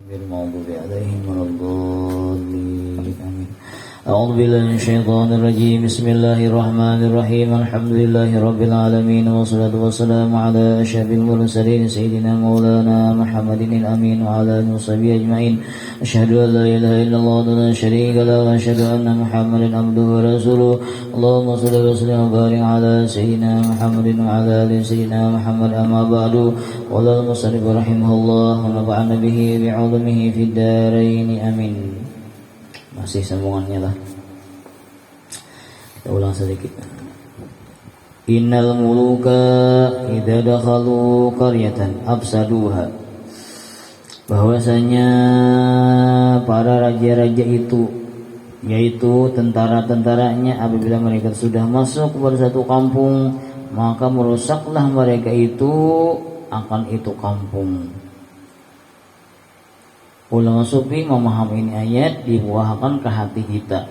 المغضوب عليهم ولا الضالين آمين. أعوذ بالله من الشيطان الرجيم. بسم الله الرحمن الرحيم. الحمد لله رب العالمين والصلاة والسلام على أشرف المرسلين سيدنا مولانا محمد الأمين وعلى آله وصحبه أجمعين. أشهد أن لا إله إلا الله وحده لا شريك له وأشهد أن محمدا عبده ورسوله. اللهم صل وسلم وبارك على سيدنا محمد وعلى آل سيدنا محمد. أما بعد، قال المصنف رحمه الله ونفعنا به بعلومه في الدارين آمين. Masih sambungannya lah. Kita ulang sedikit. Innal muluka idza dakhalu qaryatan afsaduha. Bahwasanya para raja-raja itu, yaitu tentara-tentaranya, apabila mereka sudah masuk kepada satu kampung, maka merusaklah mereka itu akan itu kampung. Ulama sufi memahami ini ayat dibuahkan ke hati kita.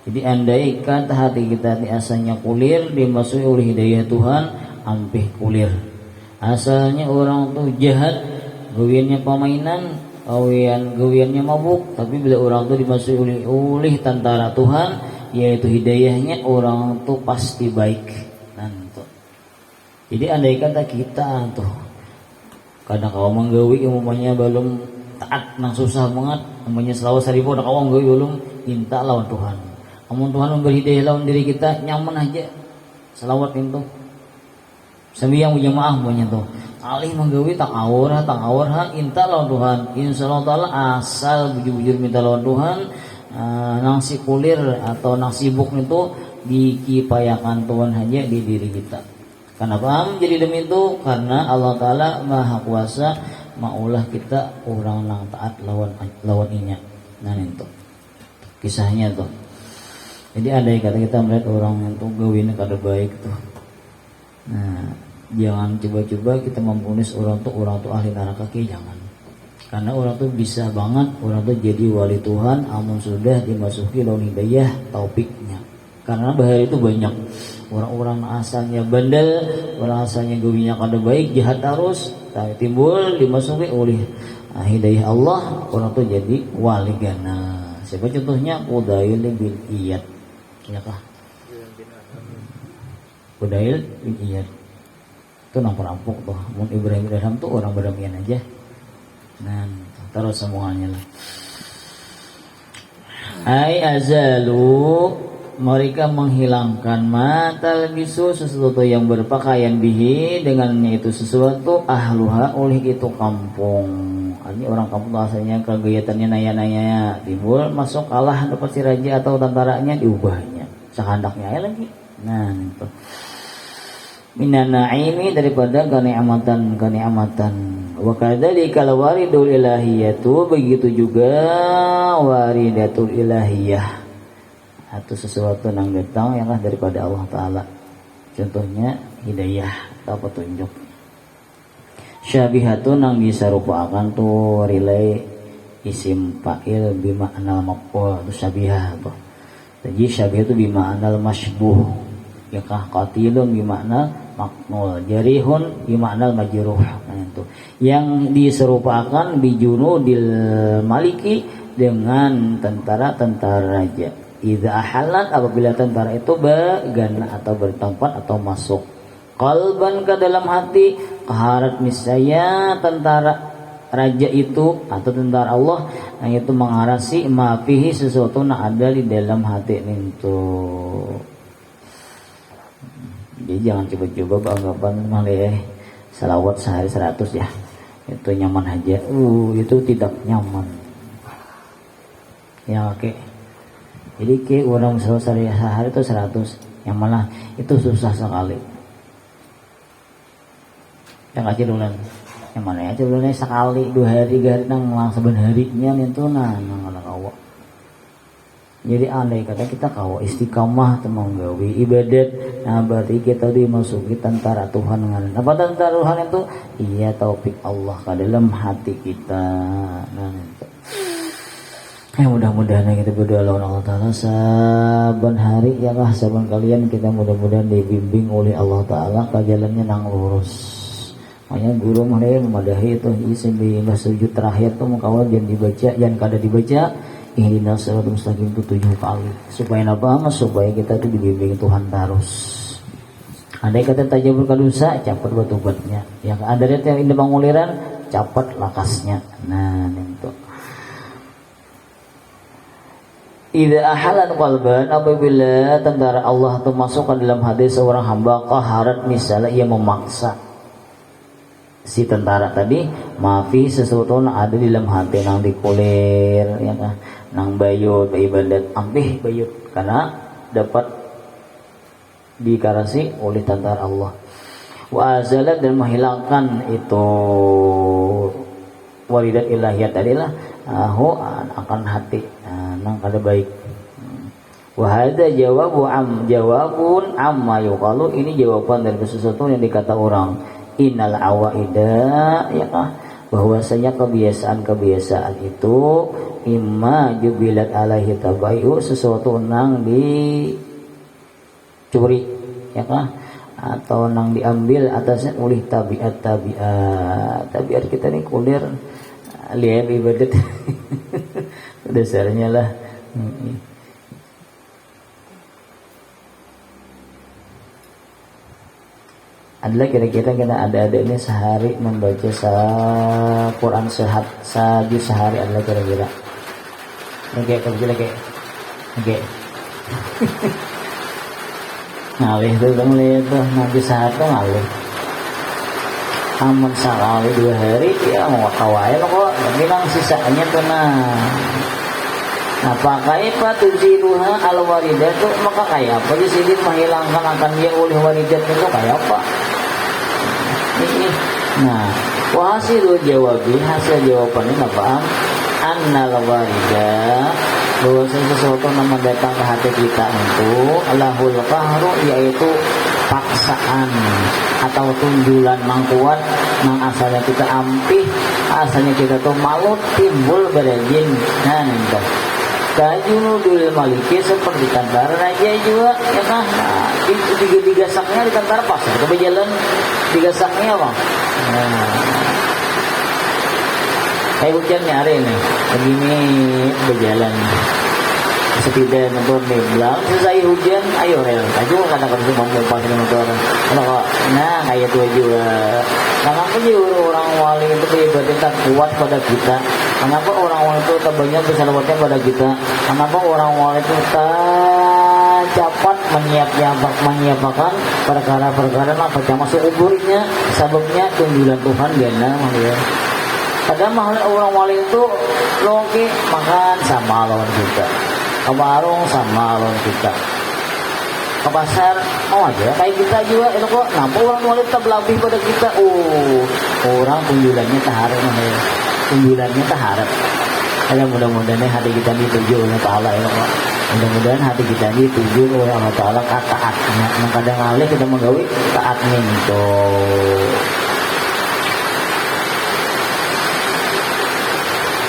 Jadi andai kata hati kita asalnya kulir, dimasuki oleh hidayah Tuhan, ampih kulir. Asalnya orang tuh jahat, gawiannya pemainan, gawiannya mabuk, tapi bila orang tuh dimasuki oleh tentara Tuhan, yaitu hidayahnya, orang tuh pasti baik. Nanti. Jadi andai kata kita tuh kadang kau menggawi umumnya belum taat nang susah banget, namanya selawat seribu nak awang gue belum minta lawan Tuhan. Amun Tuhan memberi hidayah lawan diri kita, nyaman aja selawat itu. Sembiang berjamaah banyak tuh. Alih menggawi tak awar inta lawan Tuhan. Insyaallah taala asal bujur-bujur minta lawan Tuhan, nang si kulir atau nang sibuk itu dikipayakan Tuhan hanya di diri kita. Kenapa menjadi demi itu? Karena Allah Taala Maha Kuasa, maulah kita orang nang taat lawan inya. Nah itu kisahnya tuh. Jadi ada kata kita melihat orang itu gawin kada baik tuh. Nah, jangan coba-coba kita memvonis orang tuh ahli neraka, jangan. Karena orang tuh bisa banget orang tuh jadi wali Tuhan amun sudah dimasuki lawan hidayah taufiknya. Karena bahaya itu banyak. Orang-orang asalnya bandel, orang asalnya gawinya kada baik, jahat terus, tapi timbul dimasuki oleh hidayah Allah, orang tuh jadi wali gana. Siapa contohnya? Fudail bin Iyad. Ya kah? Fudail bin Iyad. Itu nang perampok tuh. Mun Ibrahim Adham tuh orang berdamian aja. Nah, terus semuanya lah. Ai azalu, mereka menghilangkan matal bisu, sesuatu yang berpakaian bihi, dengannya itu sesuatu ahluha oleh itu kampung. Ini orang kampung asalnya kegiatannya naya-naya, timbul masuk kalah dapat si raja atau tentaranya, diubahnya sehandaknya lagi. Nah itu minan naimi, daripada kenikmatan. Wa kadzalika waridul ilahiyatu, begitu juga waridatul ilahiyah, atau sesuatu yang datang yang daripada Allah Ta'ala. Contohnya hidayah atau petunjuk. Syabihatun yang disarupakan tuh relay isim fa'il bima'nal maqul, itu syabihah tuh. Jadi syabihah itu bima'nal masybuh, ya kah qatilun bima'nal maqnul, jarihun bima'nal majruh. Nah itu yang diserupakan bijunudil maliki, dengan tentara-tentara raja. Idza ahalat, apabila tentara itu bergana atau bertempat atau masuk qalban ke dalam hati, keharat niscaya tentara raja itu atau tentara Allah, yang itu mengharasi mafihi, sesuatu yang ada di dalam hati itu. Jadi jangan coba-coba beranggapan malih salawat sehari 100 ya, itu nyaman aja. Itu tidak nyaman ya, oke. Jadi ke orang sehari itu 100, yang mana itu susah sekali. Yang aja dulu, yang mana aja dulu sekali 2 hari 3 hari nang langsung harinya itu nang awak. Jadi andai kata kita kawa istiqamah temang gawi ibadat, nah berarti kita dimasuki tentara Tuhan dengan apa tentara Tuhan itu? Iya, taufik Allah ke dalam hati kita. Nah itu. Mudah-mudahan kita berdoa lawan Allah Ta'ala saban hari, ya lah saban kalian kita mudah-mudahan dibimbing oleh Allah Ta'ala ke jalannya nang lurus. Makanya guru mana memadahi itu isim di sujud terakhir tuh mengkawal jangan dibaca, jangan kada dibaca ihdinas siratal mustaqim itu 7 kali. Supaya apa? Supaya kita tuh dibimbing Tuhan terus. Andai kata tajabur kadusa, cepat batu-batnya. Yang ada yang indah banguliran, cepat lakasnya. Nah, itu. Idza ahalan qalban, apabila tentara Allah itu masuk ke dalam hati seorang hamba, qaharat misalnya ia memaksa si tentara tadi maafi sesuatu yang ada di dalam hati nang dikulir ya kan, nang bayut ibadat ampih bayut karena dapat dikarasi oleh tentara Allah. Wa azalat dan menghilangkan itu waridat ilahiyat tadilah akan hati nang kada baik. Wa hadza jawabun amma yuqalu, ini jawaban dari sesuatu yang dikata orang. Innal awaida ya bahwasanya kebiasaan itu imma jubilat alaihi tabayu, sesuatu nang dicuri ya atau nang diambil atasnya oleh tabiat kita nih kulir lihat ibadat dasarnya lah. Adalah kira-kira kita ada ini sehari membaca Quran sejuz sehari adalah kira-kira. Oke, ngalih tuh lihat tuh nanti sehari tuh ngalih. Aman sekali 2 hari ya mau kawai lo kok, bilang sisanya tuh nah pakai tuziruha al waridat tuh, maka kayak apa sih menghilangkan akan dia oleh waridat itu kayak apa? Nah, hasil jawabannya apa? Annal waridat, bahwasanya sesuatu yang datang ke hati kita itu lahul qahru, yaitu paksaan atau tunjulan mangkuat nang asalnya kita ampih, asalnya kita tuh malu timbul berajin. Nah itu kajunudul maliki, seperti tentara raja juga ya kan. Nah, digasaknya di tentara pasar ke berjalan digasaknya bang. Nah, kayak hujannya hari ini begini berjalan sepeda motor nih bilang selesai hujan ayo rel aja katakan semua mobil motor. Nah kayak itu juga. Kenapa sih orang wali itu beribadah tak kuat pada kita? Kenapa orang wali itu tak banyak bersalawatnya pada kita? Kenapa orang wali itu tak cepat menyiapkan perkara-perkara apa yang masuk kuburnya? Sebabnya tunjulan Tuhan gana ya. Padahal mahal orang wali itu loki makan sama lawan kita, ke warung sama lawan kita, ke pasar mau aja kayak kita juga itu kok. Nampak orang wali tak lebih pada kita. Orang tunjulannya taharap ya. Tunjulannya taharap. Ya mudah-mudahan hati kita dituju oleh Allah ya kok. Mudah-mudahan hati kita dituju oleh Allah Taala taatnya. Kadang alih kita menggawi taatnya itu.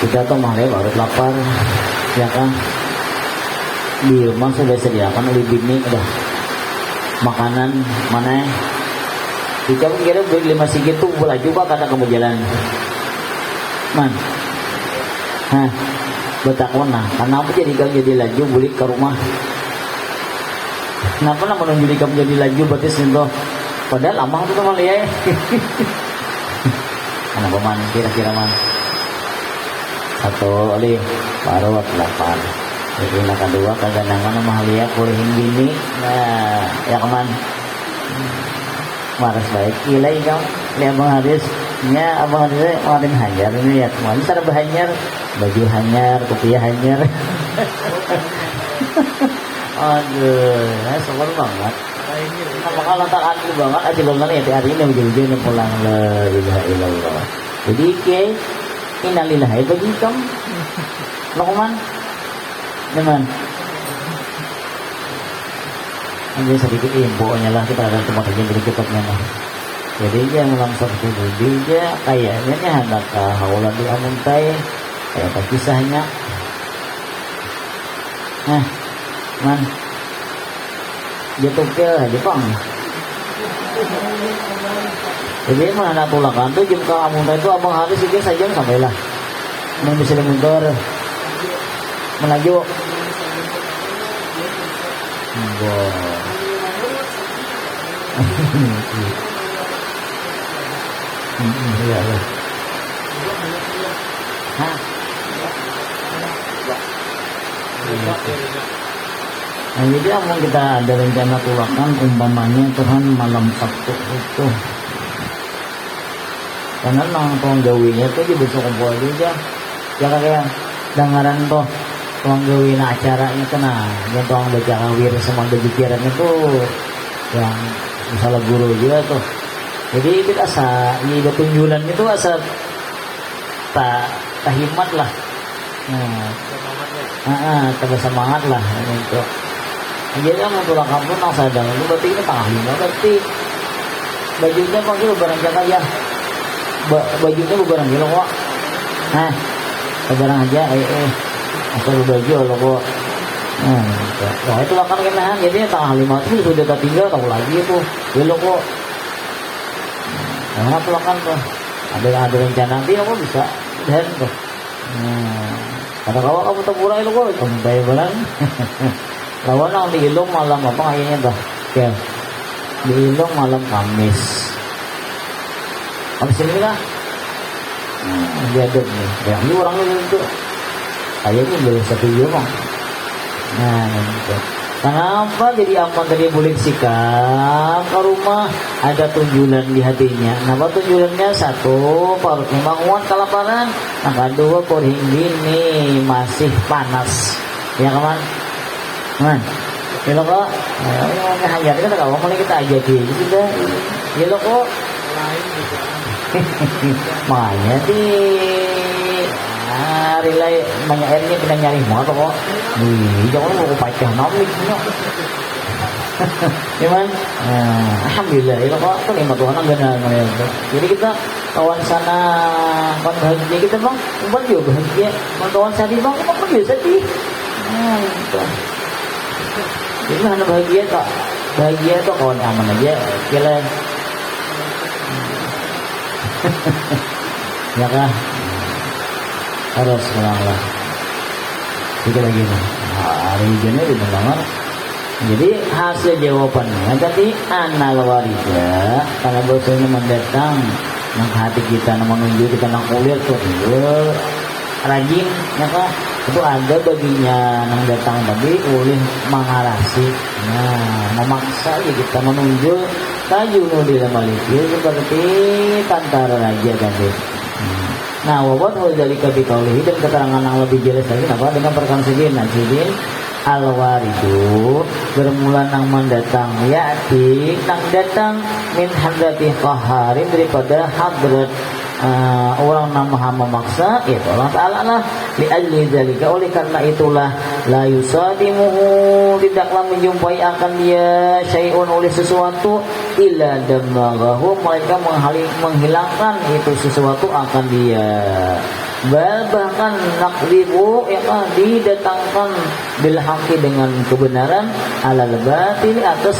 Kita tuh malah baru lapar ya kan, di rumah sudah sediakan oleh bini udah makanan mana kita kira beli 5 sigit tuh boleh juga kata kamu jalan man betakon nah kenapa jadi laju beli ke rumah, kenapa lah menunjuk kamu jadi laju berarti sentuh padahal lama tuh teman ya. Kenapa man kira-kira man satu oleh baru 8. Jadi yang kedua kadang-kadang mahalia kulihin gini. Nah ya keman maras baik ilai kau lihat abang hadisnya, abang hadisnya kemarin hanyar ini ya kemarin cara berhanyar baju hanyar, kopiah hanyar. Aduh ya syukur banget. Apakah lantar aku banget aja banget ya hari ini ujung-ujungnya pulang la ilaha illallah. Jadi kayak innalillahi bagi kamu lokuman teman ini sedikit infonya lah, kita ada tempat aja dari kitabnya lah. Jadi dia langsung seperti dia kayaknya nih hendak haulan di amuntai kayak kisahnya. Nah man dia tukil Jepang Jadi mana tulakan tuh jam kamu itu abang hari sih saja sampailah mau bisa mundur melaju iya lah. Nah, jadi apa kita ada rencana tulakan umpamanya Tuhan malam Sabtu itu karena nang tuang gawinya tuh di besok kumpul aja cara kayak dengaran tuh tuang gawi acaranya kena yang tuang baca kawir sama pikiran itu yang misalnya guru juga tuh jadi itu asa ini tunjulan itu asa tak hikmat lah tambah semangat lah untuk jadi kamu tulang kampung nang sadang itu berarti ini tengah 5 berarti bajunya panggil lebaran jaga ya bajunya lebaran gila kok lebaran aja asal baju lo kok wah itu lah kan kenahan jadi tengah 5 itu sudah tak tinggal tahu lagi itu gila kok nah tuh kan tuh ada rencana nanti aku bisa dan tuh kada kamu teburai lo kok sampai barang lawan ang diilong malam apa kayaknya dah ya diilong malam Kamis habis ini lah diadab nih ya ini orangnya itu kayaknya boleh setuju bang nah gitu. Kenapa jadi aman tadi boleh sikap ke rumah ada tunjulan di hatinya. Kenapa tunjulannya? Satu, perutnya bangun kelaparan. Yang kedua, koring gini masih panas. Ya kawan? Man, kalau kok, ini hajar kita kalau mulai kita aja di kita, kalau kok, makanya di relay banyak airnya kita nyari mau kok, jangan mau pacah nomik, gimana? Alhamdulillah, kalau kok, terima Tuhan enggak ada, jadi kita kawan sana, kawan bahagia kita bang, bukan juga bahagia, kawan sedih bang, apa juga sedih, jadi mana bahagia tuh kawan aman aja kira ya kah harus melanglah itu lagi hari ini di dalam jadi hasil jawabannya tadi anal warida karena bahasanya mendatang nang hati kita nang menunjuk kita nang kuliah tuh rajin ya kah itu ada baginya nang datang tadi oleh mengarasi memaksa ya kita menunjuk tajun di maliki seperti tantara raja tadi nah wabat wadzalika biqaulihi dan keterangan yang lebih jelas lagi apa dengan perkara segini najidin al-waridu bermula nang mendatang yaitu nang datang min hadrati qaharin daripada hadrat orang nama memaksa itu Allah Ta'ala lah li ajli zalika oleh karena itulah la yusadimuhu tidaklah menjumpai akan dia syai'un oleh sesuatu illa damaghahu mereka menghilangkan itu sesuatu akan dia bahkan naklibu yang didatangkan bil haqqi dengan kebenaran alal batil atas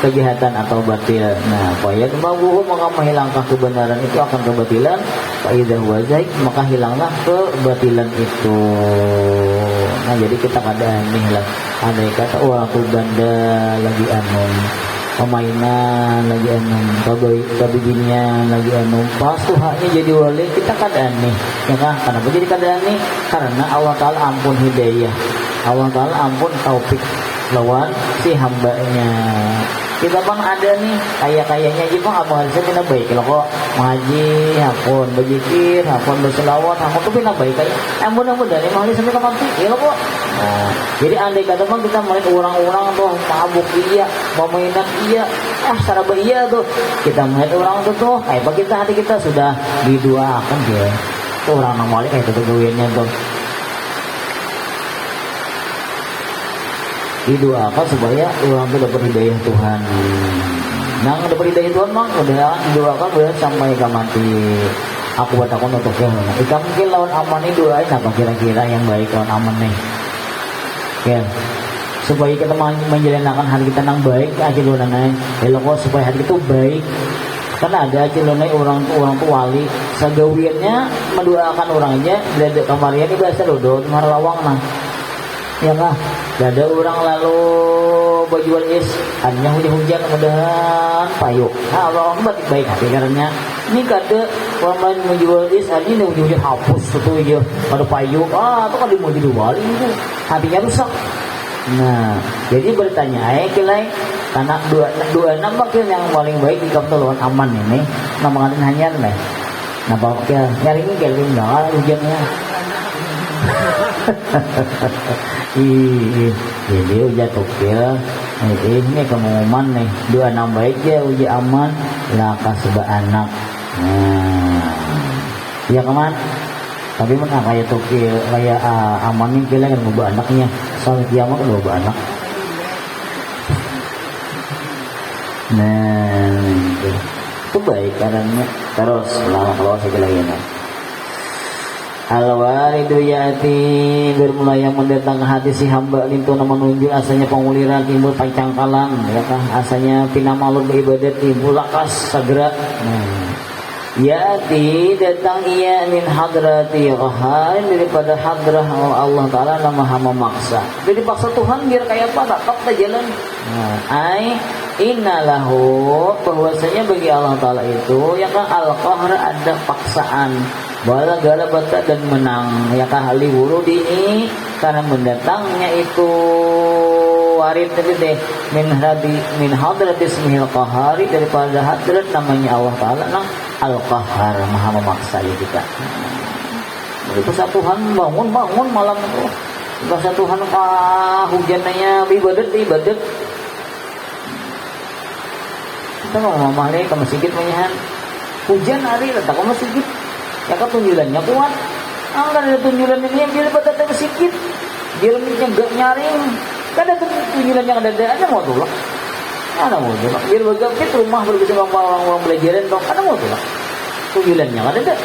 kejahatan atau batil. Nah, fayad mabuhu maka menghilangkan kebenaran itu akan kebatilan, fa idza huwa zaik maka hilanglah kebatilan itu. Nah, jadi kita kadang nih lah ada kata waktu banda lagi pemainan lagi kabibinian lagi pas tuh haknya jadi wali kita keadaan nih ya kan kenapa jadi keadaan nih karena Allah Ta'ala ampun hidayah Allah Ta'ala ampun taufik lawan si hambanya kita bang ada nih kayaknya aja bang abang harusnya pina baik kalau kok mengaji hakun berzikir hakun berselawat hakun tuh pina baik kayak mudah-mudahan emang harus sampai kapan sih ya kok jadi andai kata bang kita main orang-orang tuh mabuk iya mainan iya secara iya tuh kita melihat orang tuh kayak kita hati kita sudah diduakan dia tuh orang namanya kayak itu gawinnya tuh didoakan supaya orang itu dapat hidayah Tuhan. Nah, dapat hidayah Tuhan mang udah didoakan udah sampai ke mati. Aku buat aku untuk yang ika mungkin lawan aman ini doain apa kira-kira yang baik lawan aman nih. Ya. Supaya kita menjalankan hari kita yang baik aja lu nanai. Kalau supaya hari itu baik Karena ada cilonai orang tuh wali sagawiannya mendoakan orangnya dari kamarnya ini biasa dodo marlawang nah ya kah ada orang lalu berjual is hanya hujan kemudian payung nah orang baik hati karena ini kada orang lain menjual is hanya hujan hapus itu aja pada payung itu kan mau jadi wali itu hatinya rusak. Nah jadi bertanya kilai karena dua nama yang paling baik di kapal aman ini nama ngatin hanya nih nah bapak nyari ini kayak enggak hujannya jadi udah tukil ini pengumuman nih dua nama baik ya uji aman lah kasih anak ya keman tapi mana kayak tukil kayak aman nih kira kan mau anaknya soal kiamat kan mau anak. Nah itu baik karena terus lama keluar saya lagi nih al-waridu yati bermula yang mendatang hati si hamba itu nama menunjuk asanya penguliran timbul pancangkalan ya kah asanya pinamalun beribadat timbul lakas segera. Yati datang ia min hadrati qaharin daripada hadrah Allah Ta'ala nama hama maksa jadi paksa Tuhan biar kayak apa tak jalan. Ai innalahu bahwasanya bagi Allah Ta'ala itu ya kan al-qahr ada paksaan wala galabata dan menang ya kan hali wuru ini karena mendatangnya itu warid tadi deh min hadrat ismihil qahari daripada hadrat namanya Allah Ta'ala nang al-qahar maha memaksa ya kita. Itu satu Tuhan bangun malam itu bahasa Tuhan hujannya ibadat kita mau mamahnya ke masjid menyahan hujan hari letak ke masjid ya kan tunjulannya kuat kan ada tunjulan ini yang dia pada masjid dia lebihnya gak nyaring kan ada tunjulannya ada mau tolak biar bagapit rumah berbisa orang belajaran dong ada mau tolak tunjulannya ada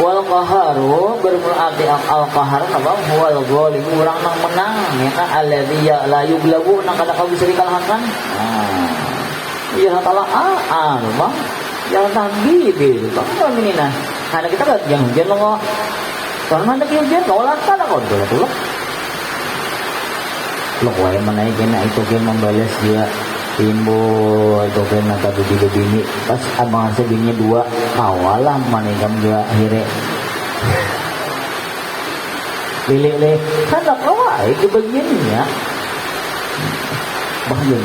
wal qaharu berarti al qahar apa wal ghalib urang nang menang ya kan alladzi la yuglabu nang kada kau bisa dikalahkan. Ya taala bang yang tadi itu bang ini nah karena kita kan jangan hujan lo karena ada hujan kau lakukan kau dulu lo kau yang mana itu kan membalas dia timbul itu kan kata tiga bini pas abang sebininya dua kawalah mana kamu juga akhirnya pilih kan tak kawa itu bagiannya bagian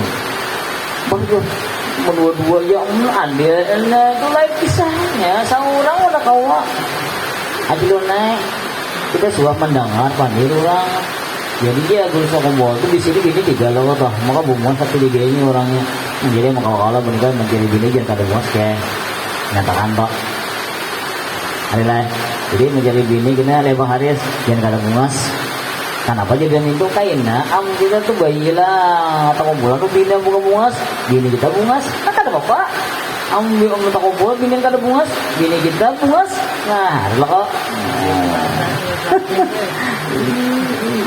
berdua-dua yang ada itu lain kisahnya seorang udah kawa adil naik kita sudah mendengar pandir orang. Jadi dia berusaha kumpul itu di sini gini tiga loh toh, maka bumuan satu di ini orangnya. Jadi mau kalau menikah menjadi bini jangan kada bos kayak nyatakan toh. Adalah, jadi menjadi bini kena lebar haris jangan kada bungas. Kenapa jadi minta kainnya? Kita tuh bayilah atau kumpulan tuh bini bukan bungas, bini kita bungas, kan kada apa? Ambil minta kumpul bini kada bungas, bini kita bungas. Nah, ada kok.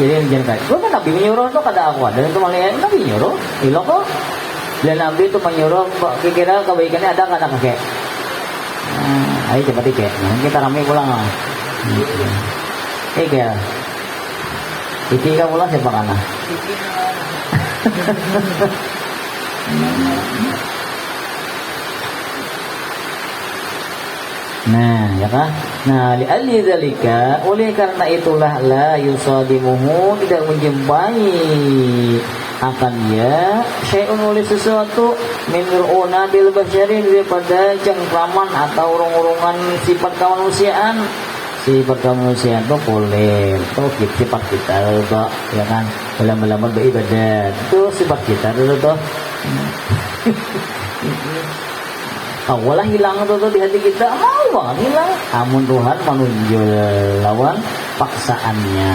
Jadi jangan kayak, kan Nabi menyuruh tuh kada aku ada itu malah Nabi menyuruh, ilo kok. Dan Nabi itu menyuruh, kira kebaikannya ada kada kakek. Ayo cepat ike, kita ramai pulang lah. Ike, iki kamu pulang siapa kana? Nah, ya kan? Nah, li'alli dzalika, oleh karena itulah la yusadimuhu tidak menjumpai akan dia syai'un oleh sesuatu min ru'unabil basyari daripada cengkraman atau urung-urungan sifat kemanusiaan. Sifat kemanusiaan itu boleh, itu sifat kita itu, ya kan? Dalam beribadat itu sifat kita dulu tuh. Awalah hilang itu di hati kita mau banget hilang. Amun Tuhan menunjuk lawan paksaannya.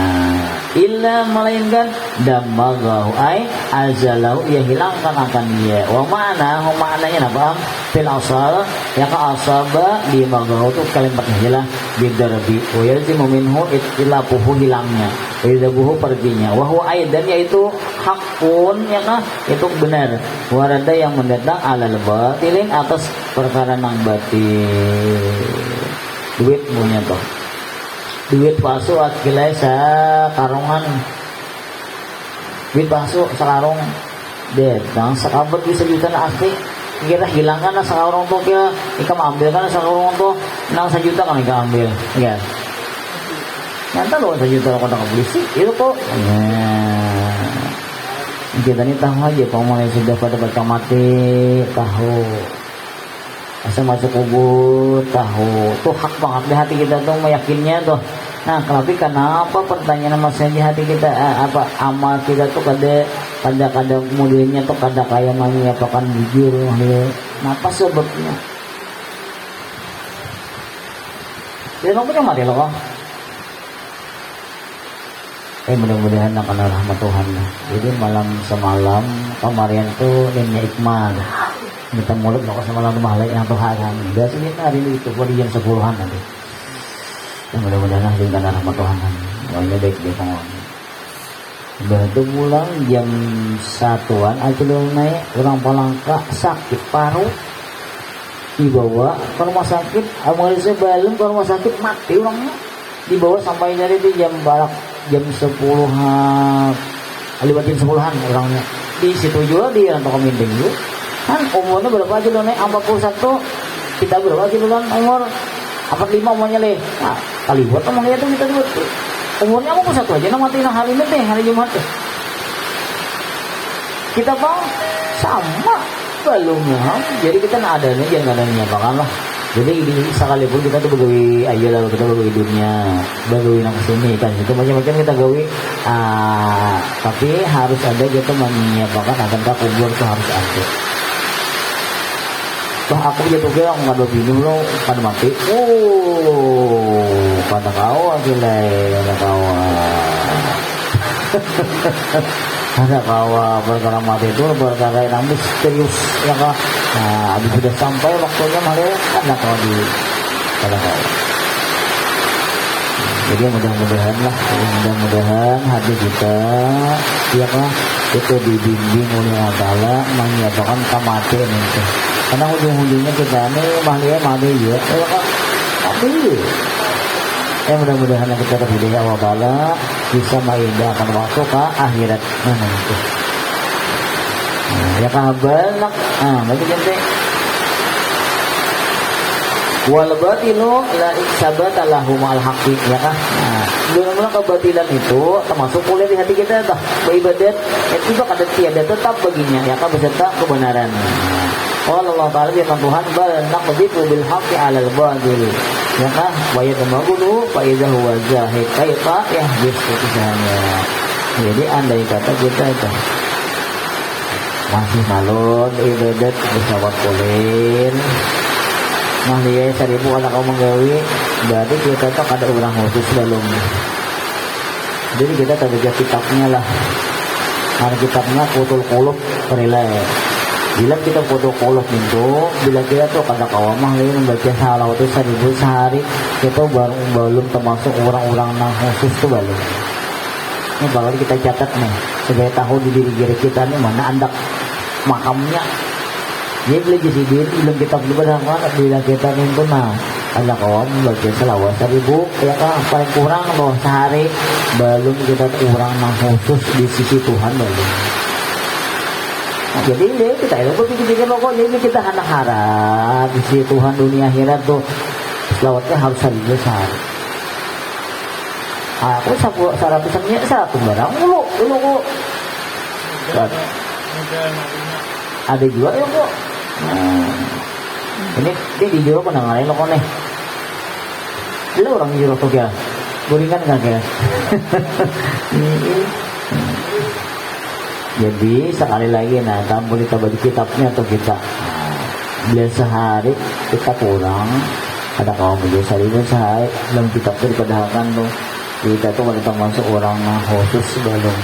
Illa melainkan damagahu ay azalahu ia hilangkan akan dia. Wa maknanya apa? Fil asal ya ka asaba di magahu itu kalimatnya hilang bidarbi wa yalzimu minhu itlafuhu hilangnya wa yadhabuhu perginya wa huwa aidan yaitu hakun ya kan itu benar warada yang mendatang alal batilin atas perkara nang batil duit punya toh duit palsu akilai sakarungan duit palsu sakarung deh dan sekabat bisa juta asli kira hilangkan sekarang tuh kira ikam ambil kan sekarang tuh 6 juta kan ikam ambil ya nyata loh 1 juta kalau tak polisi itu kok kita ini tahu aja pemain sudah pada mati tahu asal masuk kubur tahu tuh hak banget di hati kita tuh meyakinnya tuh. Nah tapi kenapa pertanyaan masih di hati kita apa amal kita tuh kadang modelnya tuh kadang kayak mami apa kan jujur kenapa sebabnya dia punya mati loh mudah-mudahan akan rahmat Tuhan. Jadi malam semalam kemarin tuh ini ikmal kita mulut loh semalam malam yang Tuhan kan biasanya hari ini itu pada jam 10-an nanti mudah-mudahan dengan rahmat Tuhan pokoknya baik-baik Baru pulang jam 1-an aja naik orang Palangka sakit paru dibawa ke rumah sakit amal sebelum ke rumah sakit mati orangnya dibawa sampai dari di jam 10-an alibatin 10-an orangnya di situ juga di Rantau Keminding itu kan umurnya berapa aja lo naik 41 kita berapa aja kan umur 45 umurnya leh nah, kali buat omongnya tuh kita buat umurnya 41 aja nah mati hari ini teh hari Jumat teh kita bang sama belumnya jadi kita nak adanya jangan adanya bahkan lah jadi ini sekalipun kita tuh begawi aja lah kita begawi dunia begawi nang sini kan itu macam-macam kita gawi tapi harus ada gitu menyiapkan akan tak kubur tuh harus ada. Bah aku jatuh kira nggak ada bini lo pada mati pada kau aja pada kau ada kawa perkara mati itu perkara yang misterius ya kan. Nah habis sudah sampai waktunya malah ada kau di pada kau. Jadi mudah-mudahan lah mudah-mudahan hati kita ya kan itu dibimbing oleh Allah Taala menyiapkan kematian itu. Karena ujung-ujungnya kita ini mati ya kan mati ya mudah-mudahan kita terhidayah Allah Ta'ala bisa mengindahkan waktu ke akhirat nanti ya kabar nak bagi gente wal batilu la iksabata lahu ma'al haqqi ya kan benar-benar kebatilan itu termasuk kuliah di hati kita dah beribadat itu juga ada tiada tetap baginya ya kan beserta kebenaran. Allah Ta'ala firman Tuhan bal naqdifu bil haqqi 'alal batil ya kan wa yadmaghulu fa idza huwa zahid kaifa yahdis kisahnya. Jadi andai kata kita itu masih malon ibadat bersawat kulir nah dia 1000 anak kamu menggawi berarti kita tuh ada orang khusus belum jadi kita tak baca kitabnya lah karena kitabnya kutul kulub perilai bila kita foto kolok itu bila kita tuh kata kawamah ini membaca salawat itu 1000 sehari kita belum termasuk orang-orang yang khusus tuh belum ini kalau kita catat nih supaya tahu di diri kita nih mana andak makamnya jadi beli jadi belum kita beli bila kita nih tuh nah ada kawam membaca salawat 1000 ya kan paling kurang loh sehari belum kita tuh orang yang khusus di sisi Tuhan belum. Jadi ini kita itu pikir-pikir pokok jadi kita anak harap di sisi Tuhan dunia akhirat tuh selawatnya harus 1000 sehari. Aku syarat pesannya 100 barang dulu kok. Ada juga ya kok. Ini di jero penanganan lo kok nih. Lu orang jero tuh ya. Goringan enggak ya? Jadi sekali lagi nah tampil kita baca kitabnya atau kita bila sehari kita kurang ada kaum baca 1000 sehari dalam kitab itu dipadahalkan tuh kita tuh pada termasuk orang khusus belum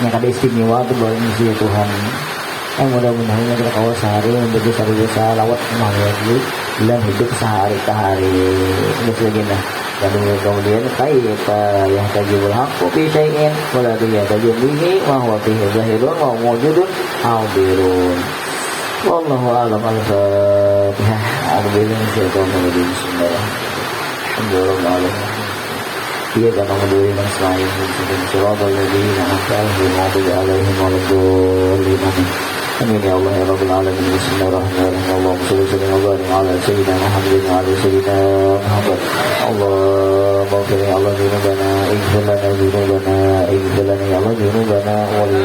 yang ada istimewa tuh baru misi Tuhan mudah-mudahan kita kawal sehari membaca 1000 salawat dalam hidup sehari-hari. Misalnya kemudian kaifa yahtajibul haqqu fi syai'in wa la yahtajib bihi wa huwa fihi zahirun wa mawjudun hadirun. Wallahu a'lam. Al-Fatihah. A'udzu billahi minasyaitonir rajim. Bismillahirrahmanirrahim. Iya karena mendurin yang selain Suratul Ladina Amfa'ahim Ma'udu alaihim Wa'aladdolin. Amin ya Allah ya Rabbil Alamin. Bismillahirrahmanirrahim. Allahumma salli wa barik ala Sayyidina Muhammadin wa ala Sayyidina Muhammad. Allahumma ighfir li Allah junubana, ighfir lana junubana, ighfir lana ya Allah junubana wal